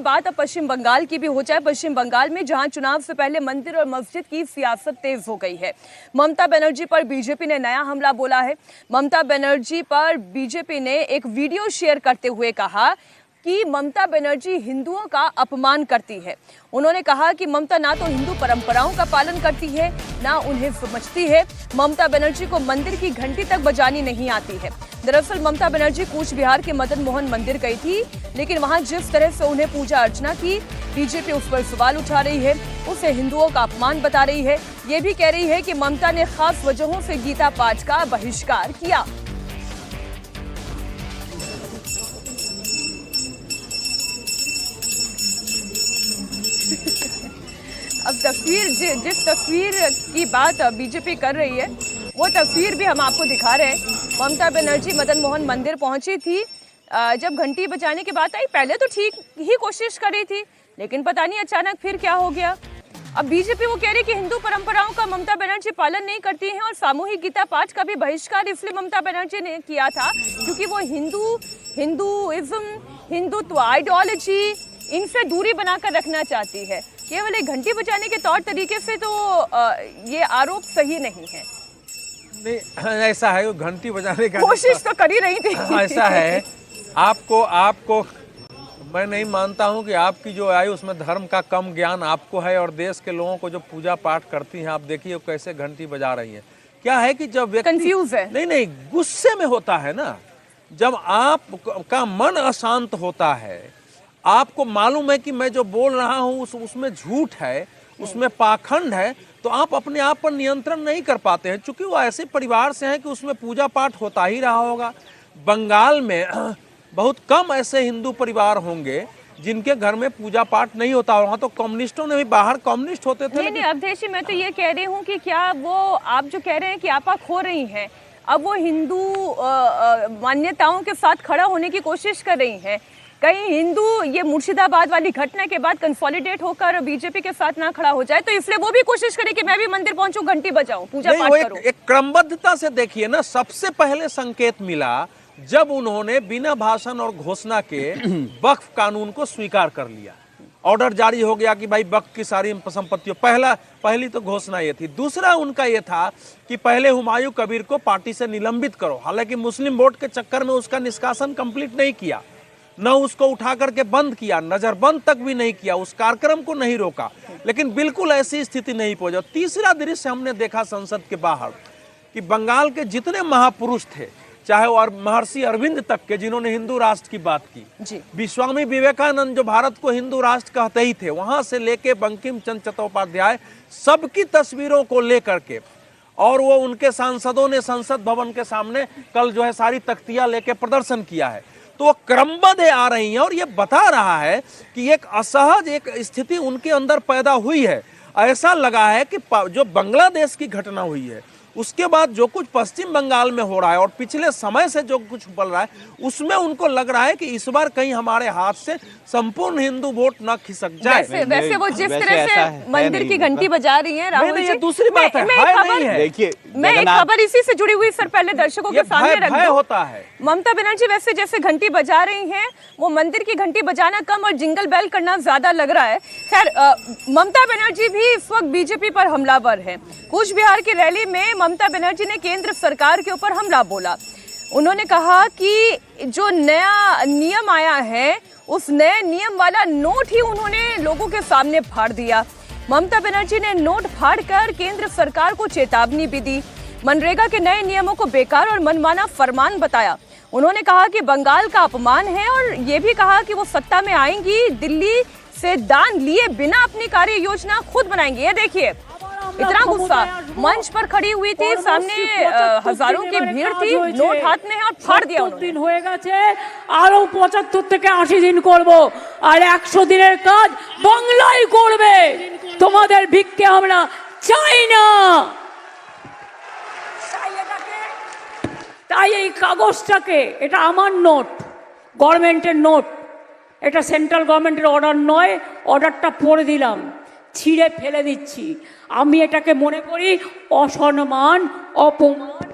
बात अब पश्चिम बंगाल की भी हो जाए। पश्चिम बंगाल में जहां चुनाव से पहले मंदिर और मस्जिद की सियासत तेज हो गई है। ममता बनर्जी पर बीजेपी ने नया हमला बोला है। ममता बनर्जी पर बीजेपी ने एक वीडियो शेयर करते हुए कहा कि ममता बनर्जी हिंदुओं का अपमान करती है। उन्होंने कहा कि ममता ना तो हिंदू परंपराओं का पालन करती है, ना उन्हें समझती है। ममता बनर्जी को मंदिर की घंटी तक बजानी नहीं आती है। दरअसल ममता बनर्जी कूच बिहार के मदन मोहन मंदिर गई थी, लेकिन वहां जिस तरह से उन्हें पूजा अर्चना की, बीजेपी उस पर सवाल उठा रही है, उसे हिंदुओं का अपमान बता रही है। ये भी कह रही है कि ममता ने खास वजहों से गीता पाठ का बहिष्कार किया। अब जिस तस्वीर की बात बीजेपी कर रही है, वो तस्वीर भी हम आपको दिखा रहे हैं। ममता बनर्जी मदन मोहन मंदिर पहुंची थी। जब घंटी बजाने की बात आई, पहले तो ठीक ही कोशिश कर रही थी, लेकिन पता नहीं अचानक फिर क्या हो गया। अब बीजेपी वो कह रही कि हिंदू परंपराओं का ममता बनर्जी पालन नहीं करती हैं और सामूहिक गीता पाठ का भी बहिष्कार इसलिए ममता बनर्जी ने किया था क्योंकि वो हिंदुइज्म, हिंदुत्व, आइडियोलॉजी, इनसे दूरी बनाकर रखना चाहती है। केवल एक घंटी बजाने के तौर तरीके से तो ये आरोप सही नहीं है। नहीं, ऐसा है, घंटी बजाने का कोशिश तो कर ही रही थी। ऐसा है, आपको मैं नहीं मानता हूं कि आपकी जो आयु उसमें धर्म का कम ज्ञान आपको है और देश के लोगों को जो पूजा पाठ करती हैं, आप देखिए कैसे घंटी बजा रही हैं। क्या है कि जब व्यक्ति कंफ्यूज है, नहीं गुस्से में होता है ना, जब आपका मन अशांत होता है, आपको मालूम है कि मैं जो बोल रहा हूँ उसमें झूठ है, उसमें पाखंड है, तो आप अपने आप पर नियंत्रण नहीं कर पाते हैं। चूंकि वो ऐसे परिवार से हैं कि उसमें पूजा पाठ होता ही रहा होगा। बंगाल में बहुत कम ऐसे हिंदू परिवार होंगे जिनके घर में पूजा पाठ नहीं होता होगा। तो कम्युनिस्टों ने भी, बाहर कम्युनिस्ट होते थे। नहीं अवधेश, मैं तो ये कह रही हूँ कि क्या वो आप जो कह रहे हैं कि आपा खो रही हैं, अब वो हिंदू मान्यताओं के साथ खड़ा होने की कोशिश कर रही हैं। कहीं हिंदू ये मुर्शिदाबाद वाली घटना के बाद कंसोलिडेट होकर बीजेपी के साथ ना खड़ा हो जाए, तो इसलिए वो भी कोशिश करे कि मैं भी मंदिर पहुंचूं, घंटी बजाऊं, पूजा पाठ करूं। एक क्रमबद्धता से देखिए ना, सबसे पहले संकेत मिला जब उन्होंने बिना भाषण और घोषणा के वक्फ कानून को स्वीकार कर लिया। ऑर्डर जारी हो गया कि भाई वक्फ की सारी संपत्तियों, पहली तो घोषणा ये थी। दूसरा उनका ये था कि पहले हुमायूं कबीर को पार्टी से निलंबित करो। हालांकि मुस्लिम वोट के चक्कर में उसका निष्कासन कंप्लीट नहीं किया, न उसको उठा करके बंद किया, नजरबंद तक भी नहीं किया, उस कार्यक्रम को नहीं रोका, लेकिन बिल्कुल ऐसी स्थिति नहीं पहुंचा। तीसरा दृश्य हमने देखा संसद के बाहर कि बंगाल के जितने महापुरुष थे, चाहे वो महर्षि अरविंद तक के, जिन्होंने हिंदू राष्ट्र की बात की, स्वामी विवेकानंद जो भारत को हिंदू राष्ट्र कहते ही थे, वहां से लेके बंकिम चंद्र चट्टोपाध्याय, सबकी तस्वीरों को लेकर के, और वो उनके सांसदों ने संसद भवन के सामने कल जो है सारी तख्तियां लेके प्रदर्शन किया है। तो वो क्रमबद्ध आ रही हैं और ये बता रहा है कि एक असहज एक स्थिति उनके अंदर पैदा हुई है। ऐसा लगा है कि जो बांग्लादेश की घटना हुई है, उसके बाद जो कुछ पश्चिम बंगाल में हो रहा है और पिछले समय से जो कुछ बल रहा है, उसमें उनको लग रहा है कि इस बार कहीं हमारे हाथ से संपूर्ण हिंदू वोट न खिसक जाए। वैसे वो जिस तरह से मंदिर की घंटी बजा रही हैं, राहुल जी, ये दूसरी बात है, नहीं है। देखिए, मैं एक खबर इसी से जुड़ी हुई सर पहले दर्शकों के सामने रख दूं। होता है, ममता बनर्जी वैसे जैसे घंटी बजा रही हैं, वो मंदिर की घंटी बजाना कम और जिंगल बेल करना ज्यादा लग रहा है। खैर, ममता बनर्जी भी इस वक्त बीजेपी पर हमलावर है। कूच बिहार की रैली में ममता बनर्जी ने केंद्र सरकार के ऊपर हमला बोला। उन्होंने कहा कि जो नया नियम आया है, उस नए नियम वाला नोट ही उन्होंने लोगों के सामने फाड़ दिया। ममता बनर्जी ने नोट फाड़कर केंद्र सरकार को चेतावनी भी दी। मनरेगा के नए नियमों को बेकार और मनमाना फरमान बताया। उन्होंने कहा कि बंगाल का अपमान है और ये भी कहा कि वो सत्ता में आएंगी, दिल्ली से दान लिए बिना अपनी कार्य योजना खुद बनाएंगी। ये देखिए, इतना गुस्सा, मंच पर खड़ी हुई थी, सामने हजारों की भीड़ थी, नोट हाथ में है और फाड़ दिया उन्होंने। दिन হয়ে গেছে, আরো 75 থেকে 80 দিন করব, আর 100 দিনের কাজ বাংলায় করবে। তোমাদের ভিক্ষে আমরা চাই না। তাই এই কাগজটাকে, এটা আমার নোট, গভর্নমেন্টের নোট, এটা সেন্ট্রাল গভর্নমেন্টের অর্ডার নয়, অর্ডারটা পড়ে দিলাম, ছিঁড়ে ফেলে দিচ্ছি। আমি এটাকে মনে করি অসম্মান, অপমান।